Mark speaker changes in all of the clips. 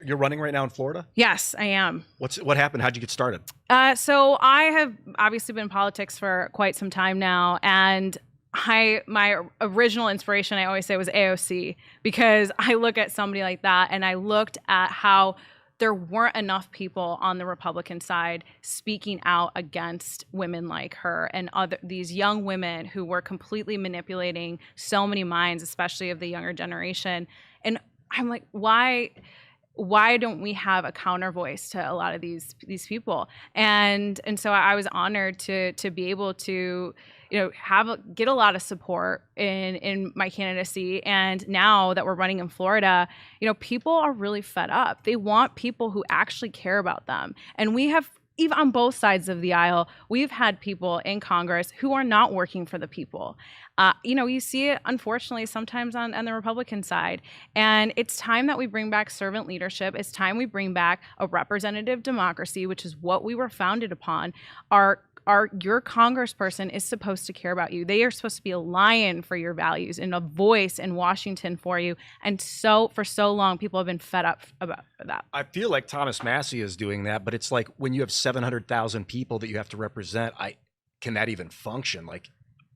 Speaker 1: you're running right now in Florida?
Speaker 2: Yes, I am.
Speaker 1: What happened? How'd you get started?
Speaker 2: So I have obviously been in politics for quite some time now, and my original inspiration, I always say, was AOC, because I look at somebody like that and I looked at how there weren't enough people on the Republican side speaking out against women like her and these young women who were completely manipulating so many minds, especially of the younger generation. And I'm like, why don't we have a counter voice to a lot of these people? And so I was honored to be able to, get a lot of support in my candidacy. And now that we're running in Florida, people are really fed up. They want people who actually care about them. And we have, even on both sides of the aisle, we've had people in Congress who are not working for the people. You see it, unfortunately, sometimes on the Republican side. And it's time that we bring back servant leadership. It's time we bring back a representative democracy, which is what we were founded upon. Your congressperson is supposed to care about you. They are supposed to be a lion for your values and a voice in Washington for you. And so for so long, people have been fed up about that.
Speaker 1: I feel like Thomas Massie is doing that, but it's like when you have 700,000 people that you have to represent, can that even function? Like,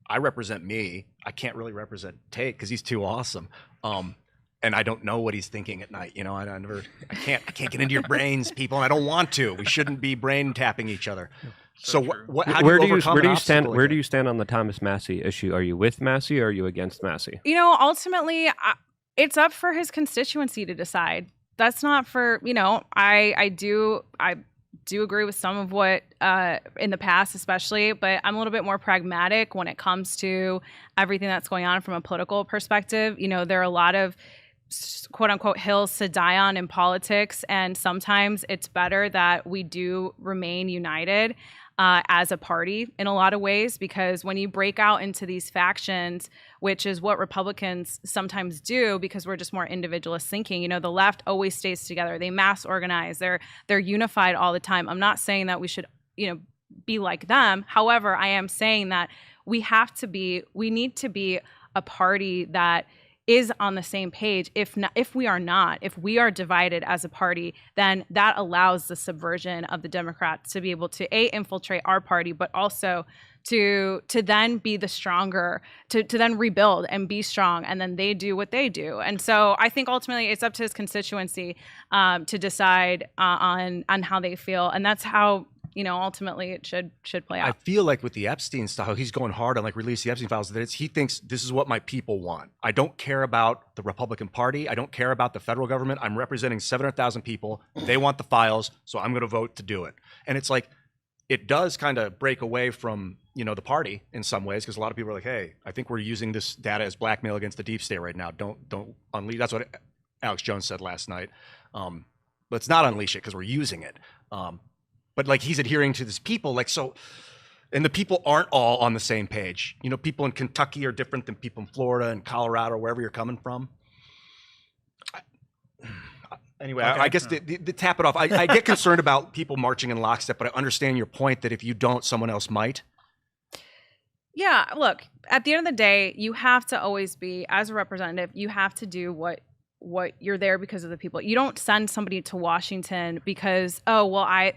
Speaker 1: I represent me. I can't really represent Tate because he's too awesome. And I don't know what he's thinking at night. I can't get into your brains, people, and I don't want to. We shouldn't be brain tapping each other. So
Speaker 3: where do you stand? Where do you stand on the Thomas Massie issue? Are you with Massie or are you against Massie?
Speaker 2: Ultimately, it's up for his constituency to decide. That's not for I do agree with some of what in the past, especially, but I'm a little bit more pragmatic when it comes to everything that's going on from a political perspective. There are a lot of quote unquote hills to die on in politics, and sometimes it's better that we do remain united as a party in a lot of ways, because when you break out into these factions, which is what Republicans sometimes do because we're just more individualist thinking, the left always stays together. They mass organize. They're unified all the time. I'm not saying that we should, be like them. However, I am saying that we need to be a party that is on the same page. If we are divided as a party, then that allows the subversion of the Democrats to be able to infiltrate our party, but also to then be the stronger, to then rebuild and be strong, and then they do what they do. And so I think ultimately it's up to his constituency to decide on how they feel, and that's how ultimately it should play out.
Speaker 1: I feel like with the Epstein style, he's going hard on release the Epstein files. That he thinks this is what my people want. I don't care about the Republican Party. I don't care about the federal government. I'm representing 700,000 people. They want the files, so I'm going to vote to do it. And it's like, it does kind of break away from the party in some ways, because a lot of people are like, hey, I think we're using this data as blackmail against the deep state right now. Don't unleash. That's what Alex Jones said last night. Let's not unleash it because we're using it. But he's adhering to this people, and the people aren't all on the same page. People in Kentucky are different than people in Florida and Colorado, or wherever you're coming from. Anyway, okay. I guess to tap it off, I get concerned about people marching in lockstep, but I understand your point that if you don't, someone else might.
Speaker 2: Yeah, look, at the end of the day, you have to always be, as a representative, you have to do what you're there because of the people. You don't send somebody to Washington because,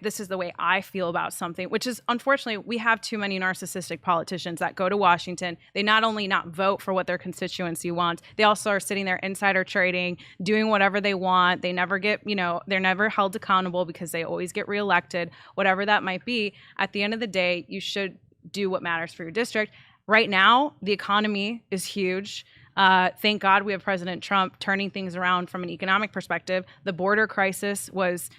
Speaker 2: this is the way I feel about something, which is, unfortunately, we have too many narcissistic politicians that go to Washington. They not only not vote for what their constituency wants, they also are sitting there insider trading, doing whatever they want. They never get, they're never held accountable because they always get reelected, whatever that might be. At the end of the day, you should do what matters for your district. Right now, the economy is huge. Thank God we have President Trump turning things around from an economic perspective. The border crisis was,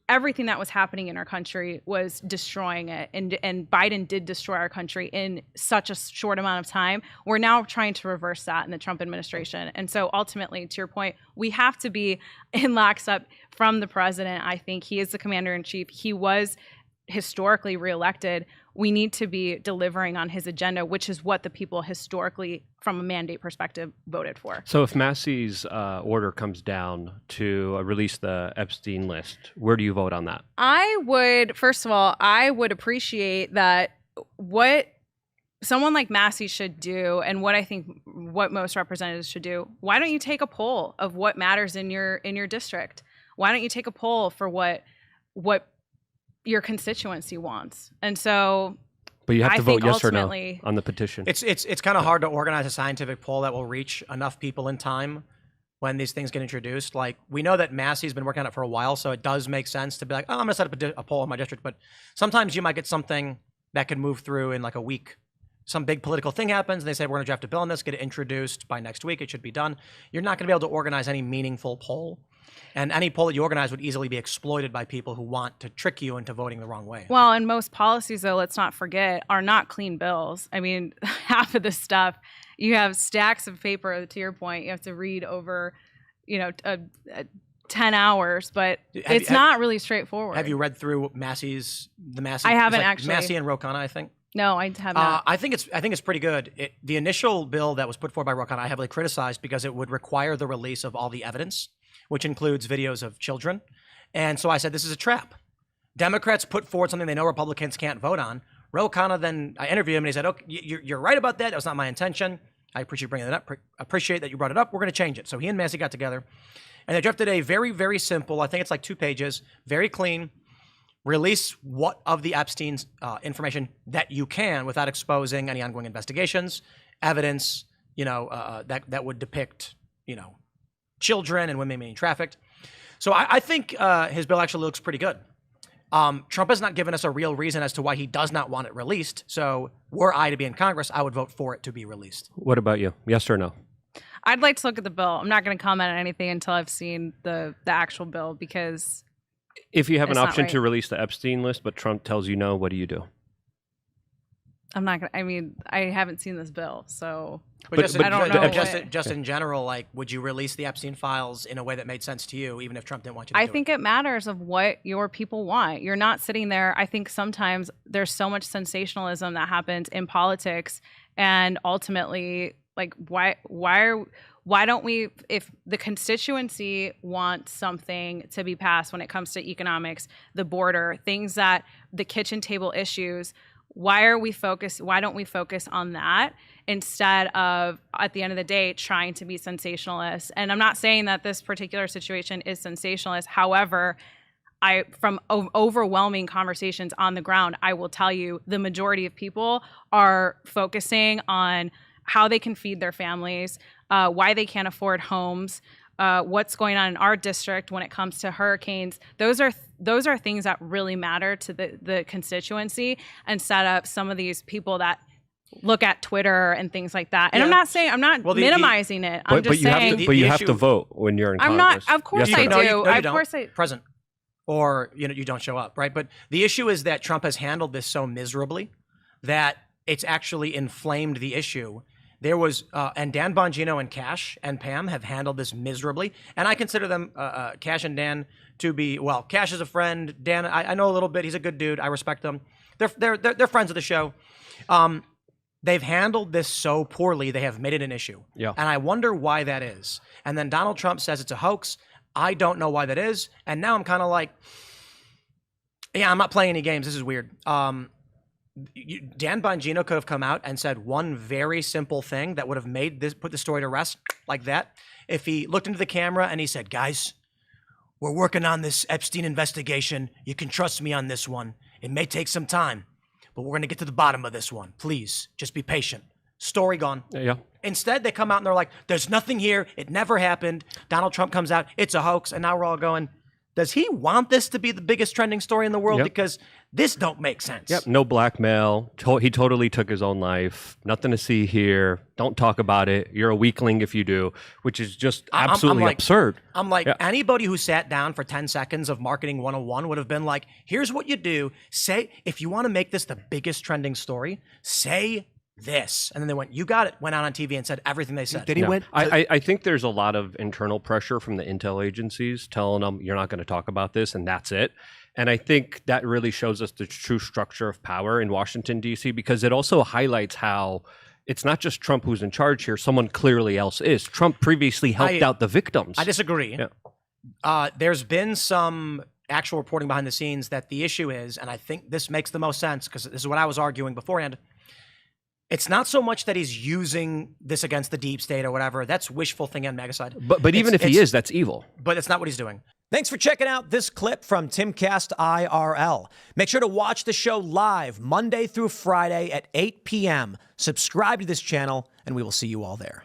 Speaker 2: everything that was happening in our country was destroying it. And Biden did destroy our country in such a short amount of time. We're now trying to reverse that in the Trump administration. And so ultimately, to your point, we have to be in lockstep from the president. I think he is the commander in chief. He was historically reelected. We need to be delivering on his agenda, which is what the people historically, from a mandate perspective, voted for.
Speaker 3: So if Massie's order comes down to release the Epstein list, where do you vote on that?
Speaker 2: First of all, I would appreciate that someone like Massey should do, and what I think what most representatives should do, why don't you take a poll of what matters in your district? Why don't you take a poll for what your constituency wants? And so,
Speaker 3: but you have
Speaker 2: I
Speaker 3: to vote
Speaker 2: think
Speaker 3: yes or no
Speaker 2: ultimately-
Speaker 3: on the petition.
Speaker 4: It's kind of hard to organize a scientific poll that will reach enough people in time when these things get introduced. Like, we know that Massey's been working on it for a while, so it does make sense to be like, oh, I'm going to set up a poll in my district. But sometimes you might get something that could move through in like a week. Some big political thing happens, and they say, we're going to draft a bill on this, get it introduced by next week. It should be done. You're not going to be able to organize any meaningful poll. And any poll that you organize would easily be exploited by people who want to trick you into voting the wrong way.
Speaker 2: Well, and most policies, though, let's not forget, are not clean bills. I mean, half of this stuff, you have stacks of paper, to your point, you have to read over, 10 hours, but it's not really straightforward.
Speaker 4: Have you read through Massey's?
Speaker 2: I haven't actually.
Speaker 4: Massey and Ro Khanna, I think.
Speaker 2: No, I have not.
Speaker 4: I think it's pretty good. The initial bill that was put forward by Ro Khanna, I heavily criticized because it would require the release of all the evidence, which includes videos of children. And so I said, this is a trap. Democrats put forward something they know Republicans can't vote on. Ro Khanna, then I interviewed him and he said, okay, you're right about that. That was not my intention. I appreciate bringing that up. Appreciate that you brought it up. We're going to change it. So he and Massey got together and they drafted a very, very simple, I think it's like 2 pages, very clean, release what of the Epstein's information that you can without exposing any ongoing investigations, evidence, that would depict, children and women being trafficked. So I think his bill actually looks pretty good. Trump has not given us a real reason as to why he does not want it released. So were I to be in Congress, I would vote for it to be released.
Speaker 3: What about you? Yes or no?
Speaker 2: I'd like to look at the bill. I'm not going to comment on anything until I've seen the actual bill, because
Speaker 3: if you have an
Speaker 2: it's not
Speaker 3: option
Speaker 2: right.
Speaker 3: to release the Epstein list, but Trump tells you no, what do you do?
Speaker 2: I'm not going to, I mean, I haven't seen this bill, so
Speaker 4: But
Speaker 2: I don't know
Speaker 4: just in general, like, would you release the Epstein files in a way that made sense to you, even if Trump didn't want you to
Speaker 2: I
Speaker 4: do
Speaker 2: think it matters of what your people want. You're not sitting there. I think sometimes there's so much sensationalism that happens in politics, and ultimately, like, why don't we, if the constituency wants something to be passed when it comes to economics, the border, things that the kitchen table issues, why don't we focus on that instead of, at the end of the day, trying to be sensationalist? And I'm not saying that this particular situation is sensationalist. However, from overwhelming conversations on the ground, I will tell you the majority of people are focusing on how they can feed their families, why they can't afford homes, what's going on in our district when it comes to hurricanes. Those are things that really matter to the constituency, and set up some of these people that look at Twitter and things like that. And
Speaker 4: Yeah.
Speaker 2: I'm not minimizing it. I'm just saying.
Speaker 3: But you have
Speaker 4: issue-
Speaker 3: to vote when you're in
Speaker 2: I'm
Speaker 3: Congress.
Speaker 2: not. Of course
Speaker 3: Yes or
Speaker 2: I
Speaker 3: no?
Speaker 2: do.
Speaker 4: No, you
Speaker 2: Of
Speaker 4: don't.
Speaker 2: course I.
Speaker 4: Present. Or, you don't show up, right? But the issue is that Trump has handled this so miserably that it's actually inflamed the issue. There was, and Dan Bongino and Cash and Pam have handled this miserably. And I consider them, Cash and Dan, to be, well, Cash is a friend. Dan, I know a little bit. He's a good dude. I respect them. They're friends of the show. They've handled this so poorly, they have made it an issue.
Speaker 3: Yeah.
Speaker 4: And I wonder why that is. And then Donald Trump says it's a hoax. I don't know why that is. And now I'm kind of like, yeah, I'm not playing any games. This is weird. Dan Bongino could have come out and said one very simple thing that would have put the story to rest like that. If he looked into the camera and he said, guys, we're working on this Epstein investigation. You can trust me on this one. It may take some time, but we're going to get to the bottom of this one. Please, just be patient. Story gone.
Speaker 3: Yeah.
Speaker 4: Instead, they come out and they're like, there's nothing here. It never happened. Donald Trump comes out. It's a hoax. And now we're all going, does he want this to be the biggest trending story in the world?
Speaker 3: Yep.
Speaker 4: Because this don't make sense.
Speaker 3: Yep. No blackmail. He totally took his own life. Nothing to see here. Don't talk about it. You're a weakling if you do, which is just absolutely absurd.
Speaker 4: I'm like,
Speaker 3: Yeah.
Speaker 4: anybody who sat down for 10 seconds of Marketing 101 would have been like, here's what you do. Say, if you want to make this the biggest trending story, say this. And then they went, you got it. Went out on TV and said everything they said.
Speaker 1: Did he
Speaker 3: No.
Speaker 1: win?
Speaker 3: I think there's a lot of internal pressure from the intel agencies telling them you're not going to talk about this and that's it. And I think that really shows us the true structure of power in Washington, D.C., because it also highlights how it's not just Trump who's in charge here. Someone clearly else is. Trump previously helped out the victims.
Speaker 4: I disagree.
Speaker 3: Yeah.
Speaker 4: There's been some actual reporting behind the scenes that the issue is, and I think this makes the most sense because this is what I was arguing beforehand. It's not so much that he's using this against the deep state or whatever. That's wishful thinking on Megacide.
Speaker 3: But even if he is, that's evil.
Speaker 4: But it's not what he's doing.
Speaker 5: Thanks for checking out this clip from Timcast IRL. Make sure to watch the show live Monday through Friday at 8 p.m. Subscribe to this channel, and we will see you all there.